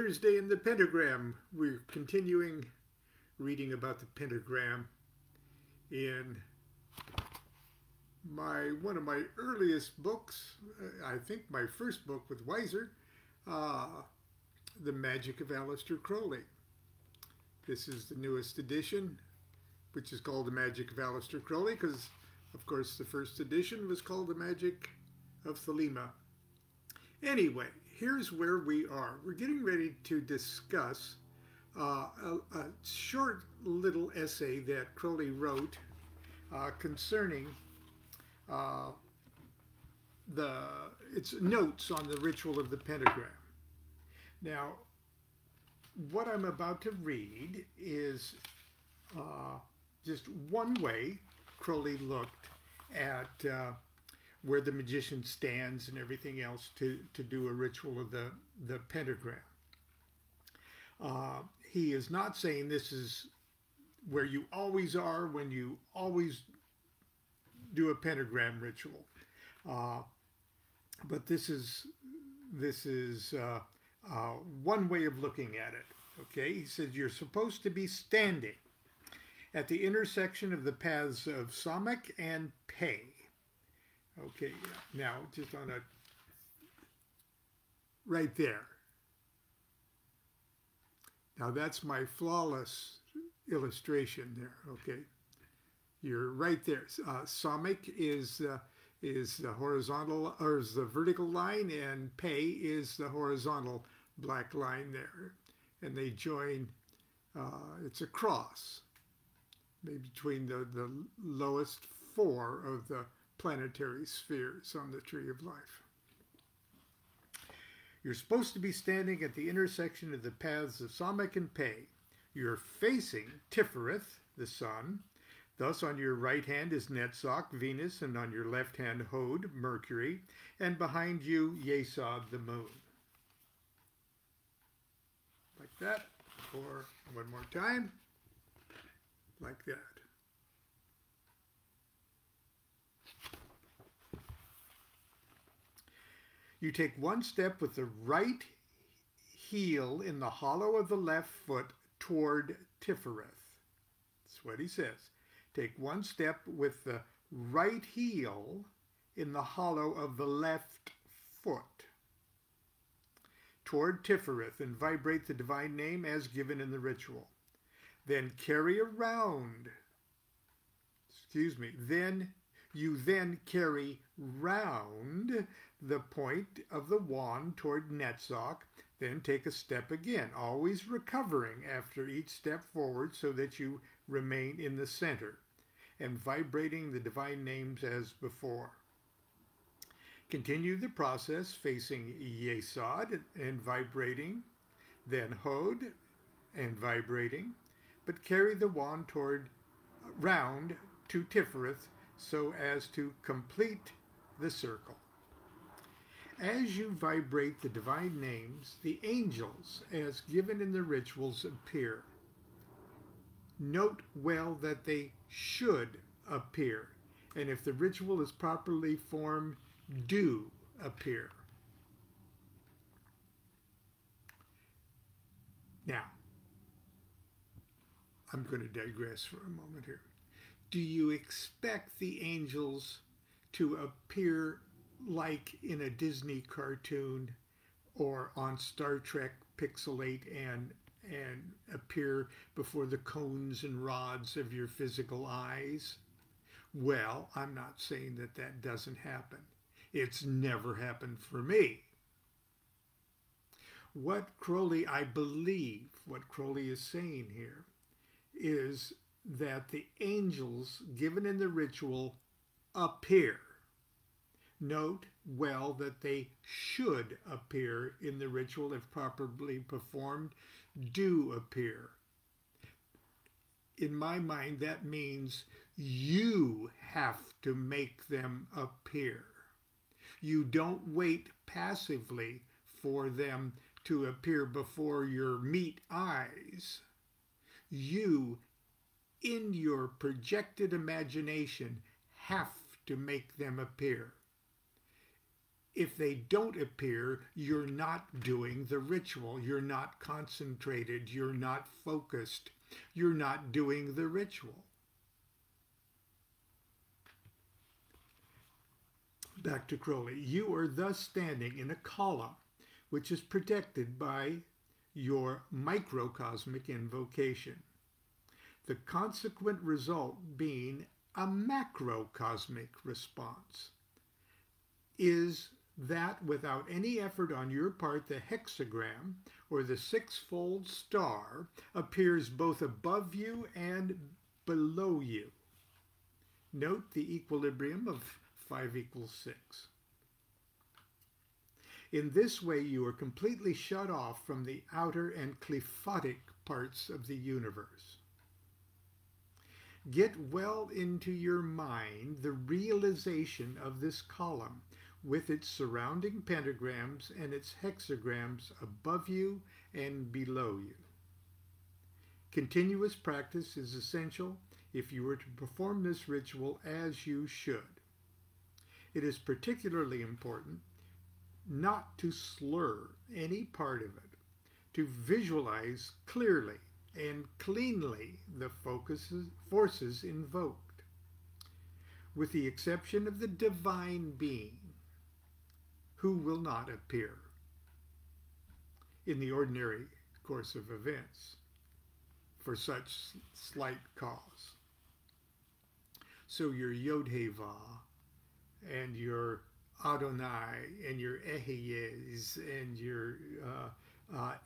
Thursday in the pentagram. We're continuing reading about the pentagram in one of my earliest books, I think my first book with Weiser, The Magick of Aleister Crowley. This is the newest edition, which is called The Magick of Aleister Crowley, because, of course, the first edition was called The Magick of Thelema. Anyway, here's where we are. We're getting ready to discuss a short little essay that Crowley wrote concerning its notes on the ritual of the pentagram. Now, what I'm about to read is just one way Crowley looked at where the magician stands and everything else to do a ritual of the pentagram. He is not saying this is where you always are when you always do a pentagram ritual, but this is one way of looking at it. Okay, he says you're supposed to be standing at the intersection of the paths of Samak and Pei. Okay, now just on right there. Now that's my flawless illustration there. Okay, you're right there. Samak is the horizontal, or is the vertical line, and Pei is the horizontal black line there, and they join. It's a cross, maybe between the lowest four of the planetary spheres on the tree of life. You're supposed to be standing at the intersection of the paths of Samak and Pei. You're facing Tifereth, the sun. Thus on your right hand is Netzach, Venus, and on your left hand Hod, Mercury, and behind you Yesod, the moon. Like that, or one more time, like that. You take one step with the right heel in the hollow of the left foot toward Tifereth. That's what he says. Take one step with the right heel in the hollow of the left foot toward Tifereth and vibrate the divine name as given in the ritual. Then carry around, you carry round the point of the wand toward Netzach, then take a step again, always recovering after each step forward so that you remain in the center, and vibrating the divine names as before. Continue the process facing Yesod and vibrating, then Hod and vibrating, but carry the wand round to Tifereth so as to complete the circle. As you vibrate the divine names, the angels, as given in the rituals, appear. Note well that they should appear, and if the ritual is properly formed, do appear. Now, I'm going to digress for a moment here. Do you expect the angels to appear like in a Disney cartoon or on Star Trek pixelate and appear before the cones and rods of your physical eyes? Well, I'm not saying that that doesn't happen. It's never happened for me. I believe what Crowley is saying here is that the angels given in the ritual appear. Note well that they should appear in the ritual if properly performed, do appear. In my mind, that means you have to make them appear. You don't wait passively for them to appear before your meat eyes. You, in your projected imagination, have to make them appear. If they don't appear, you're not doing the ritual. You're not concentrated. You're not focused. You're not doing the ritual. Back to Crowley. You are thus standing in a column which is protected by your microcosmic invocation. The consequent result being a macrocosmic response is that without any effort on your part, the hexagram or the sixfold star appears both above you and below you. Note the equilibrium of 5 equals 6. In this way, you are completely shut off from the outer and qliphotic parts of the universe. Get well into your mind the realization of this column with its surrounding pentagrams and its hexagrams above you and below you. Continuous practice is essential if you are to perform this ritual as you should. It is particularly important not to slur any part of it, to visualize clearly and cleanly the forces invoked, with the exception of the divine being, who will not appear in the ordinary course of events for such slight cause. So your Yod-Heh-Vah and your Adonai and your Eheyes and your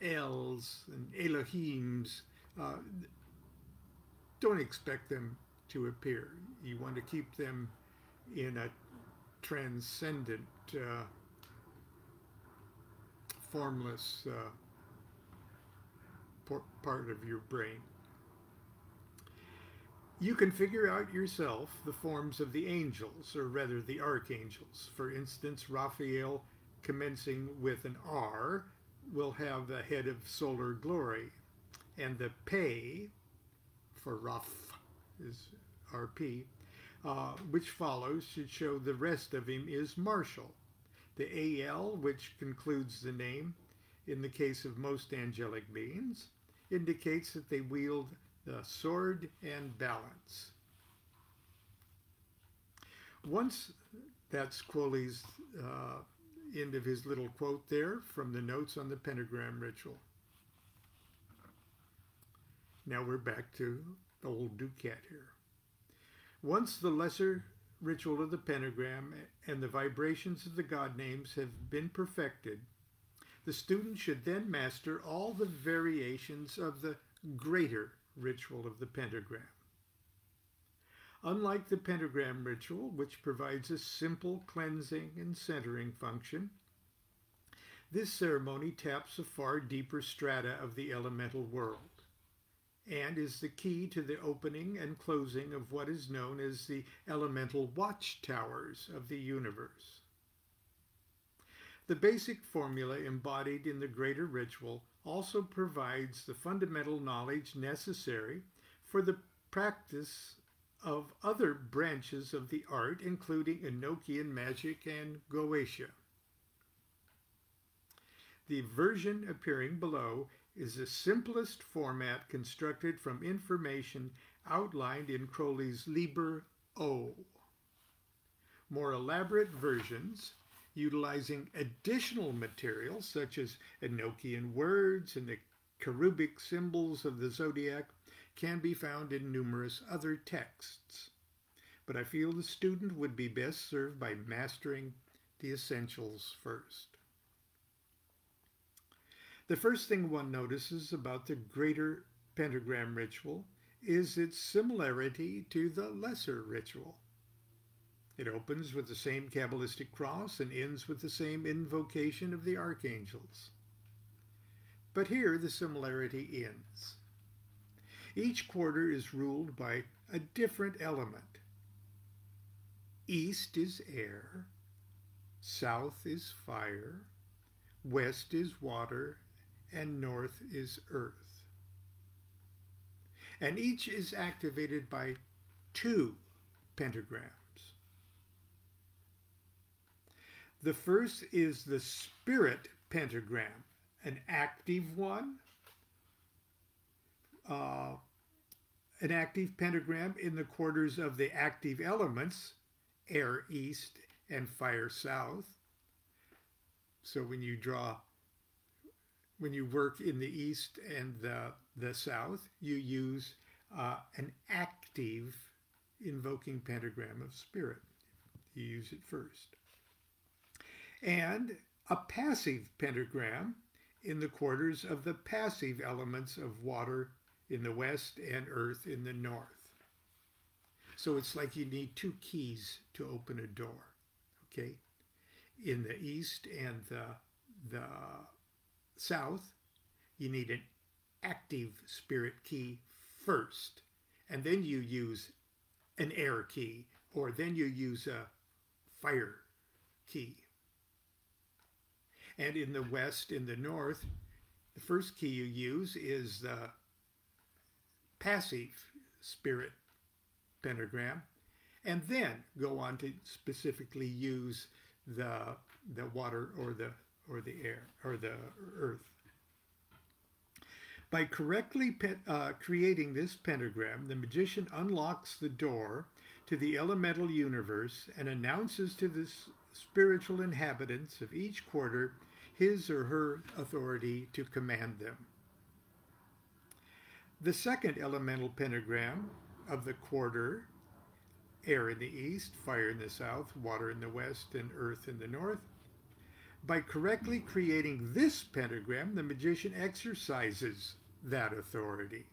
Els and Elohims, don't expect them to appear. You want to keep them in a transcendent, formless part of your brain. You can figure out yourself the forms of the angels, or rather the archangels. For instance, Raphael, commencing with an R, will have the head of solar glory, and the Pe, for Raph is RP, which follows should show the rest of him is martial. The AL, which concludes the name, in the case of most angelic beings, indicates that they wield the sword and balance. Once, that's Crowley's end of his little quote there from the notes on the pentagram ritual. Now we're back to old DuQuette here. Once the lesser ritual of the pentagram and the vibrations of the God names have been perfected, the student should then master all the variations of the greater ritual of the pentagram. Unlike the pentagram ritual, which provides a simple cleansing and centering function, this ceremony taps a far deeper strata of the elemental world and is the key to the opening and closing of what is known as the elemental watchtowers of the universe. The basic formula embodied in the greater ritual also provides the fundamental knowledge necessary for the practice of other branches of the art, including Enochian magic and Goetia. The version appearing below is the simplest format constructed from information outlined in Crowley's Liber O. More elaborate versions, utilizing additional materials such as Enochian words and the cherubic symbols of the zodiac, can be found in numerous other texts. But I feel the student would be best served by mastering the essentials first. The first thing one notices about the greater pentagram ritual is its similarity to the lesser ritual. It opens with the same kabbalistic cross and ends with the same invocation of the archangels. But here the similarity ends. Each quarter is ruled by a different element. East is air, south is fire, west is water, and north is earth. And each is activated by 2 pentagrams. The first is the spirit pentagram, an active one. An active pentagram in the quarters of the active elements, air east and fire south. So when you work in the east and the south, you use an active invoking pentagram of spirit. You use it first. And a passive pentagram in the quarters of the passive elements of water in the west and earth in the north. So it's like you need two keys to open a door, okay? In the east and the south, you need an active spirit key first, and then you use an air key, or then you use a fire key. And in the west, in the north, the first key you use is the passive spirit pentagram, and then go on to specifically use the water or the air or the earth. By correctly creating this pentagram, the magician unlocks the door to the elemental universe and announces to the spiritual inhabitants of each quarter his or her authority to command them. The second elemental pentagram of the quarter, air in the east, fire in the south, water in the west, and earth in the north. By correctly creating this pentagram, the magician exercises that authority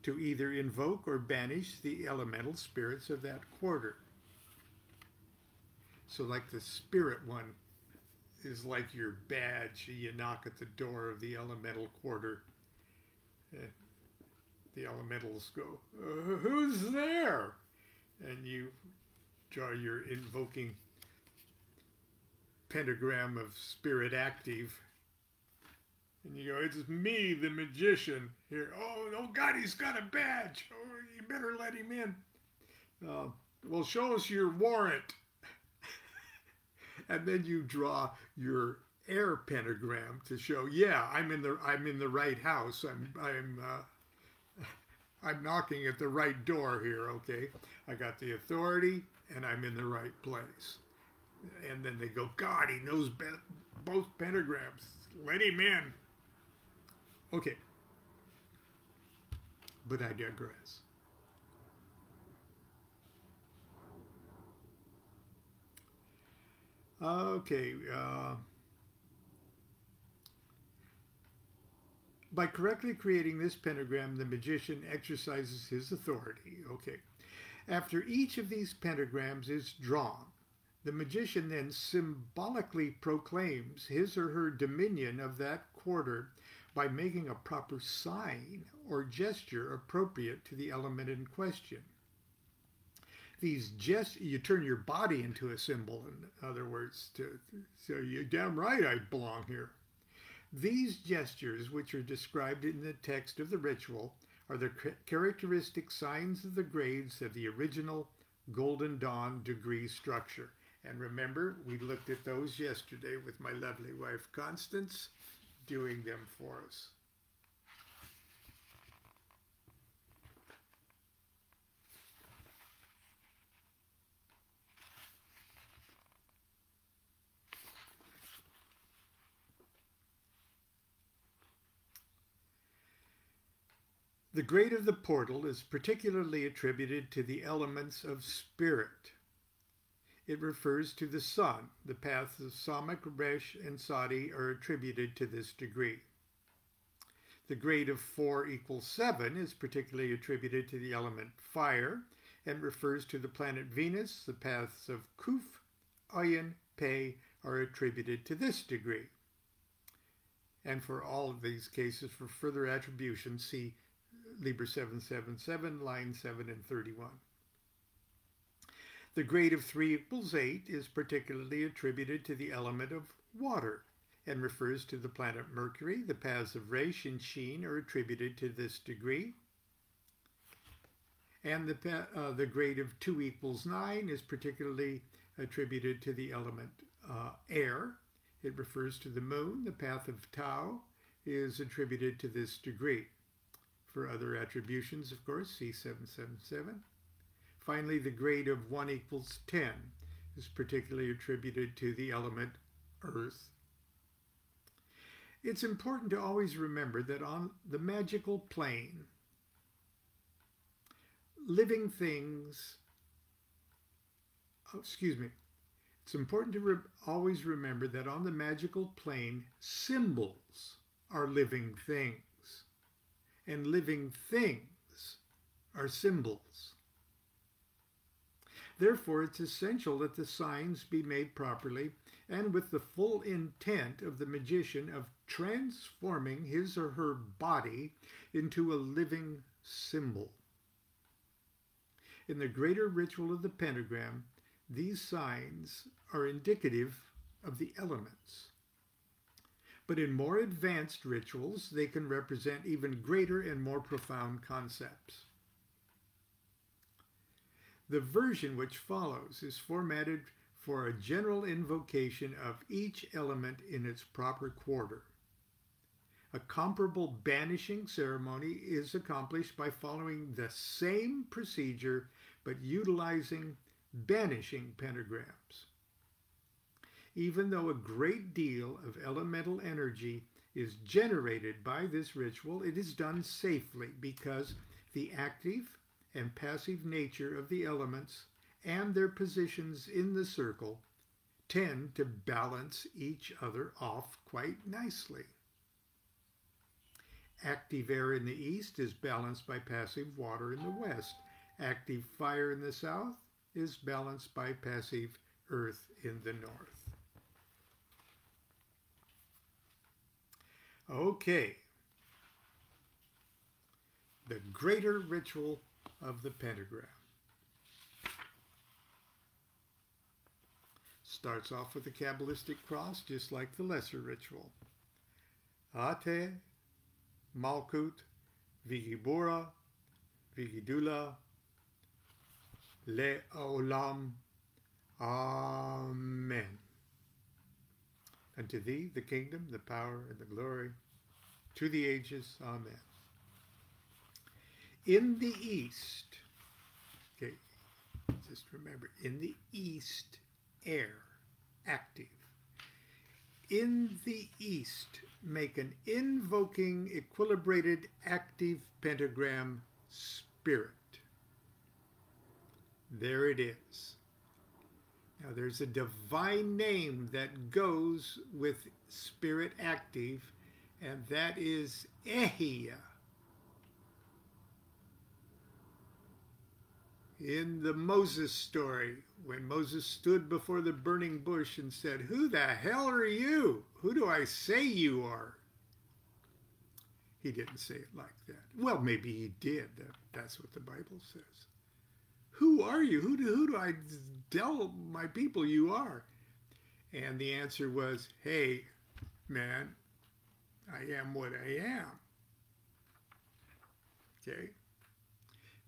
to either invoke or banish the elemental spirits of that quarter. So like the spirit one is like your badge. You knock at the door of the elemental quarter. The elementals go, who's there? And you draw your invoking pentagram of spirit active. And you go, it's me, the magician. Here, oh God, he's got a badge. Oh, you better let him in. Well, show us your warrant. And then you draw your air pentagram to show, yeah, I'm in the right house. I'm knocking at the right door here, okay? I got the authority, and I'm in the right place. And then they go, God, he knows both pentagrams. Let him in. Okay. But I digress. Okay. By correctly creating this pentagram, the magician exercises his authority. Okay. After each of these pentagrams is drawn, the magician then symbolically proclaims his or her dominion of that quarter by making a proper sign or gesture appropriate to the element in question. These you turn your body into a symbol, in other words, so you're damn right I belong here. These gestures, which are described in the text of the ritual, are the characteristic signs of the grades of the original Golden Dawn degree structure. And remember, we looked at those yesterday with my lovely wife, Constance, doing them for us. The grade of the portal is particularly attributed to the elements of spirit. It refers to the sun. The paths of Samak, Resh, and Sadi are attributed to this degree. The grade of 4 = 7 is particularly attributed to the element fire and refers to the planet Venus. The paths of Kuf, Ayin, Pe are attributed to this degree. And for all of these cases, for further attribution, see Liber 777, line 7 and 31. The grade of 3 = 8 is particularly attributed to the element of water and refers to the planet Mercury. The paths of Resh and Shin are attributed to this degree. And the grade of 2 = 9 is particularly attributed to the element air. It refers to the moon. The path of Tau is attributed to this degree. For other attributions, of course, see 777. Finally, the grade of 1 equals 10 is particularly attributed to the element earth. It's important to always remember that on the magical plane, living things, it's important to always remember that on the magical plane, symbols are living things, and living things are symbols. Therefore, it's essential that the signs be made properly and with the full intent of the magician of transforming his or her body into a living symbol. In the greater ritual of the pentagram, these signs are indicative of the elements. But in more advanced rituals, they can represent even greater and more profound concepts. The version which follows is formatted for a general invocation of each element in its proper quarter. A comparable banishing ceremony is accomplished by following the same procedure but utilizing banishing pentagrams. Even though a great deal of elemental energy is generated by this ritual, it is done safely because the active and passive nature of the elements and their positions in the circle tend to balance each other off quite nicely. Active air in the east is balanced by passive water in the west. Active fire in the south is balanced by passive earth in the north. Okay. The greater ritual of the pentagram. Starts off with a kabbalistic cross, just like the lesser ritual. Ate, Malkut, Vigibura, Vigidula, Le Olam, Amen. And to thee the kingdom, the power, and the glory, to the ages, Amen. In the east, okay, just remember, in the east, air, active. In the east, make an invoking, equilibrated, active pentagram, spirit. There it is. Now there's a divine name that goes with spirit active, and that is Ehia. In the Moses story, when Moses stood before the burning bush and said, "Who the hell are you? Who do I say you are?" He didn't say it like that. Well, maybe he did. That's what the Bible says. Who are you? Who do I tell my people you are? And the answer was, hey, man, I am what I am. Okay?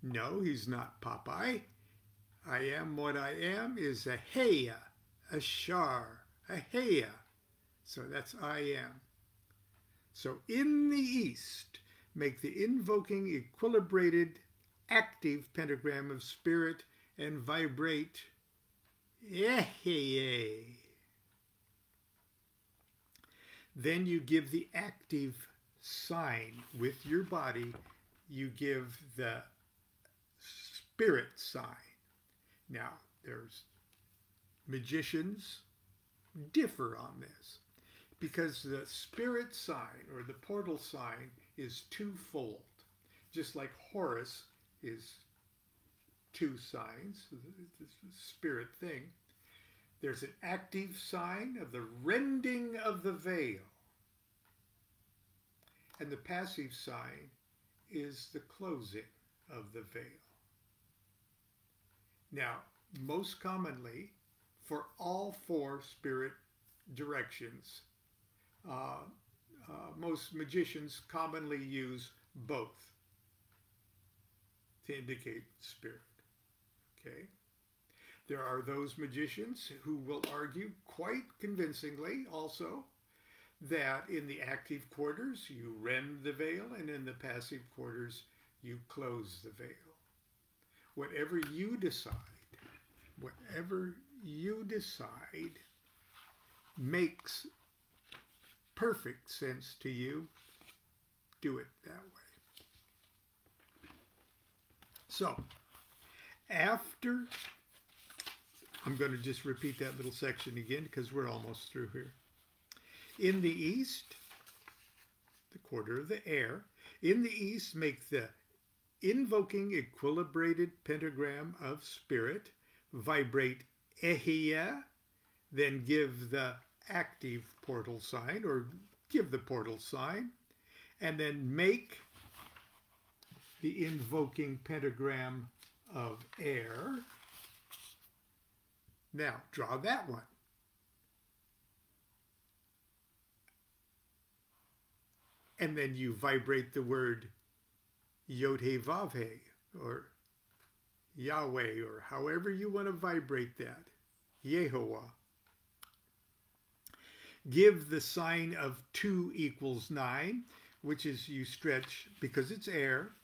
No, he's not Popeye. I am what I am is a heya, a shar, a heya. So that's I am. So in the east, make the invoking, equilibrated, active pentagram of spirit and vibrate. Eheye. Then you give the active sign with your body. You give the spirit sign. Now, there's magicians differ on this because the spirit sign or the portal sign is twofold. Just like Horus is two signs, the spirit thing. There's an active sign of the rending of the veil. And the passive sign is the closing of the veil. Now, most commonly, for all four spirit directions, most magicians commonly use both to indicate spirit. Okay? There are those magicians who will argue quite convincingly also that in the active quarters you rend the veil and in the passive quarters you close the veil. Whatever you decide makes perfect sense to you, do it that way. So, after, I'm going to just repeat that little section again because we're almost through here. In the east, the quarter of the air, in the east make the invoking equilibrated pentagram of spirit, vibrate ehia, then give the active portal sign, or give the portal sign, and then make the invoking pentagram of air. Now, draw that one. And then you vibrate the word Yod-He-Vav-He, or Yahweh, or however you want to vibrate that, Yehovah. Give the sign of 2 = 9, which is you stretch, because it's air,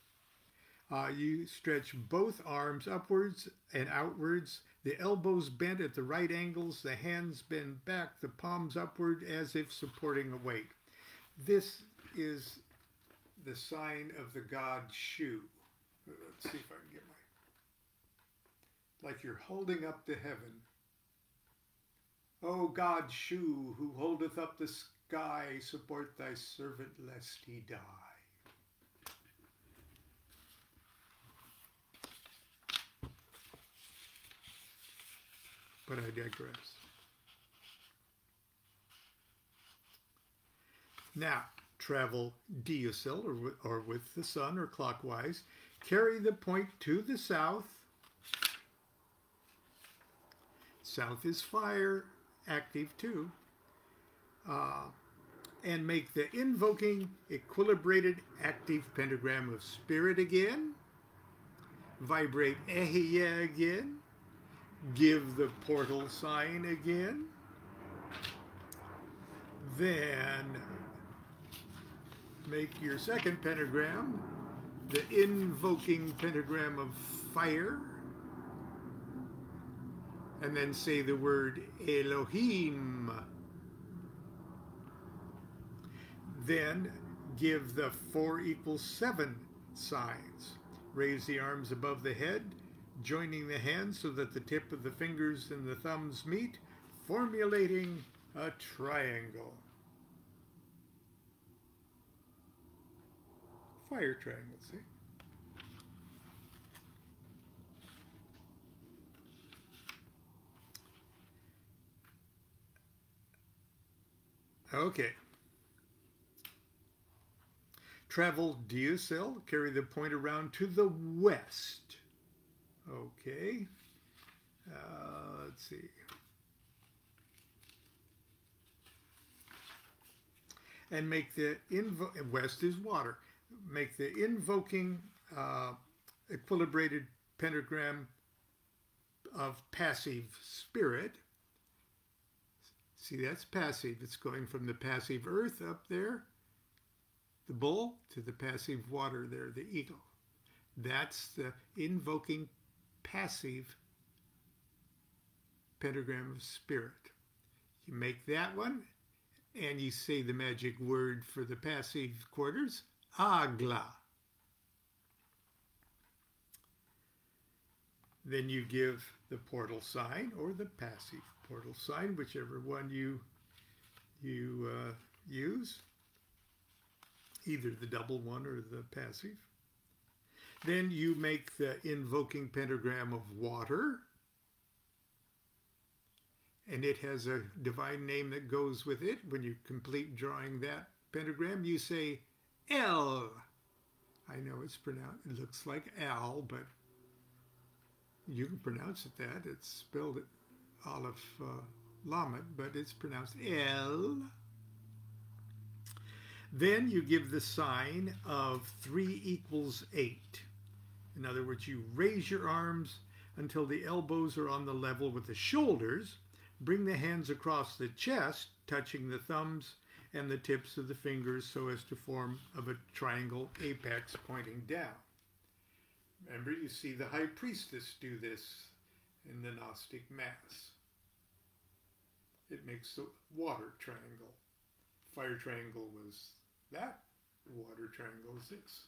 you stretch both arms upwards and outwards, the elbows bent at the right angles, the hands bend back, the palms upward as if supporting a weight. This is the sign of the god Shu. Let's see if I can get like you're holding up to heaven. O God Shu, who holdeth up the sky, support thy servant lest he die. But I digress. Now, travel diusil, or with the sun, or clockwise. Carry the point to the south. South is fire, active too. And make the invoking equilibrated active pentagram of spirit again. Vibrate ehia again. Give the portal sign again. Then make your second pentagram the invoking pentagram of fire. And then say the word Elohim. Then give the 4 = 7 signs. Raise the arms above the head, joining the hands so that the tip of the fingers and the thumbs meet, formulating a triangle. Fire triangle, see? Okay. Travel diusil, carry the point around to the west. Okay. Let's see. And make the west is water. Make the invoking equilibrated pentagram of passive spirit. See, that's passive. It's going from the passive earth up there, the bull, to the passive water there, the eagle. That's the invoking passive pentagram of spirit. You make that one, and you say the magic word for the passive quarters, Agla. Then you give the portal sign, or the passive portal sign, whichever one you use, either the double one or the passive. Then you make the invoking pentagram of water, and it has a divine name that goes with it. When you complete drawing that pentagram, you say El. I know it's pronounced, it looks like Al, but you can pronounce it that. It's spelled Aleph Lamed, but it's pronounced El. Then you give the sign of 3 = 8. In other words, you raise your arms until the elbows are on the level with the shoulders. Bring the hands across the chest, touching the thumbs and the tips of the fingers so as to form of a triangle apex pointing down. Remember, you see the high priestess do this in the Gnostic Mass. It makes the water triangle. Fire triangle was that. Water triangle is this.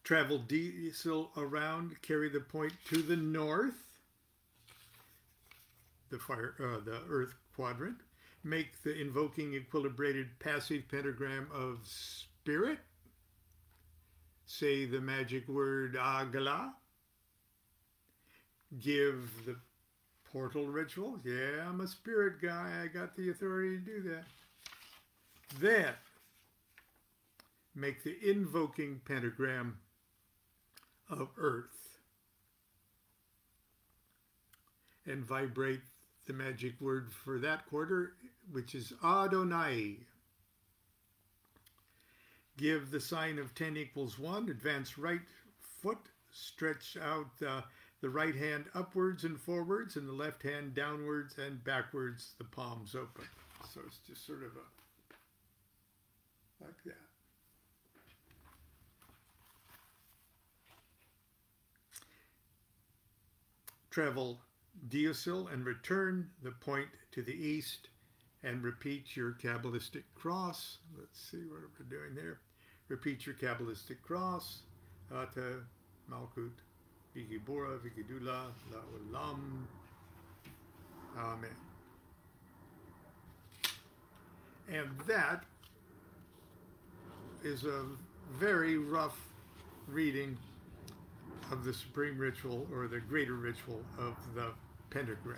Travel diesel around, carry the point to the north, the earth quadrant. Make the invoking equilibrated passive pentagram of spirit. Say the magic word Agala. Give the portal ritual. Yeah, I'm a spirit guy. I got the authority to do that. Then make the invoking pentagram of earth and vibrate the magic word for that quarter, which is Adonai. Give the sign of 10 equals 1, advance right foot, stretch out the right hand upwards and forwards and the left hand downwards and backwards, the palms open. So it's just sort of like that. Travel Deosil and return the point to the east and repeat your kabbalistic cross. Let's see what we're doing there. Repeat your kabbalistic cross. Ata, Malkut, Vigibora, Vigidula, La'olam. Amen. And that is a very rough reading of the supreme ritual or the greater ritual of the pentagram.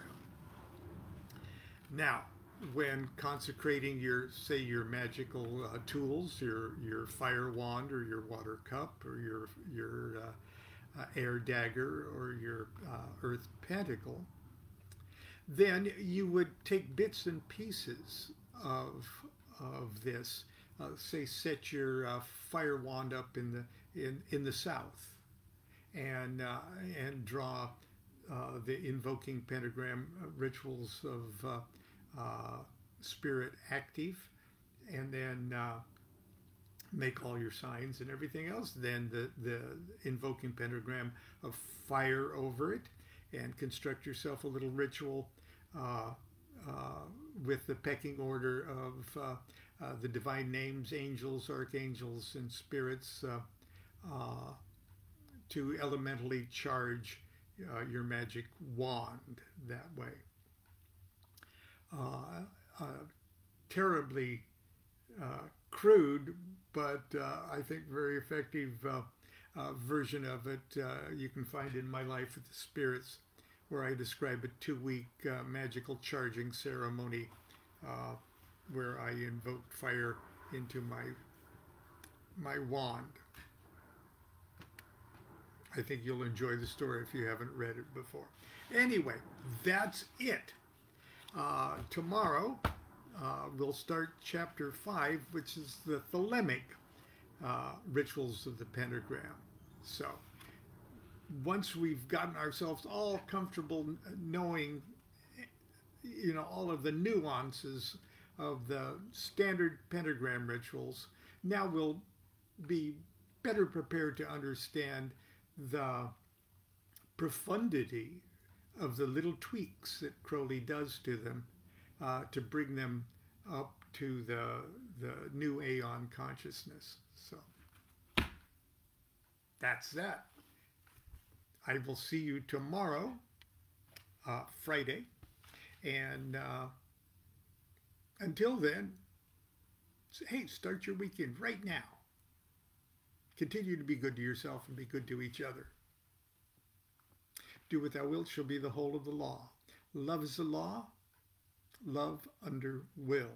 Now, when consecrating your magical tools, your fire wand or your water cup or your air dagger or your earth pentacle, then you would take bits and pieces of this. Say, set your fire wand up in the south, and draw the invoking pentagram rituals of spirit active, and then make all your signs and everything else. Then the invoking pentagram of fire over it, and construct yourself a little ritual with the pecking order of the divine names, angels, archangels, and spirits to elementally charge your magic wand that way. Terribly crude, but I think very effective version of it you can find in My Life with the Spirits, where I describe a 2-week magical charging ceremony where I invoked fire into my wand. I think you'll enjoy the story if you haven't read it before. Anyway, that's it. Tomorrow we'll start chapter 5, which is the Thelemic rituals of the pentagram. So once we've gotten ourselves all comfortable knowing, all of the nuances of the standard pentagram rituals, now we'll be better prepared to understand the profundity of the little tweaks that Crowley does to them to bring them up to the new aeon consciousness. So that's that. I will see you tomorrow, Friday, and until then, hey, start your weekend right now. Continue to be good to yourself and be good to each other. Do what thou wilt shall be the whole of the law. Love is the law. Love under will.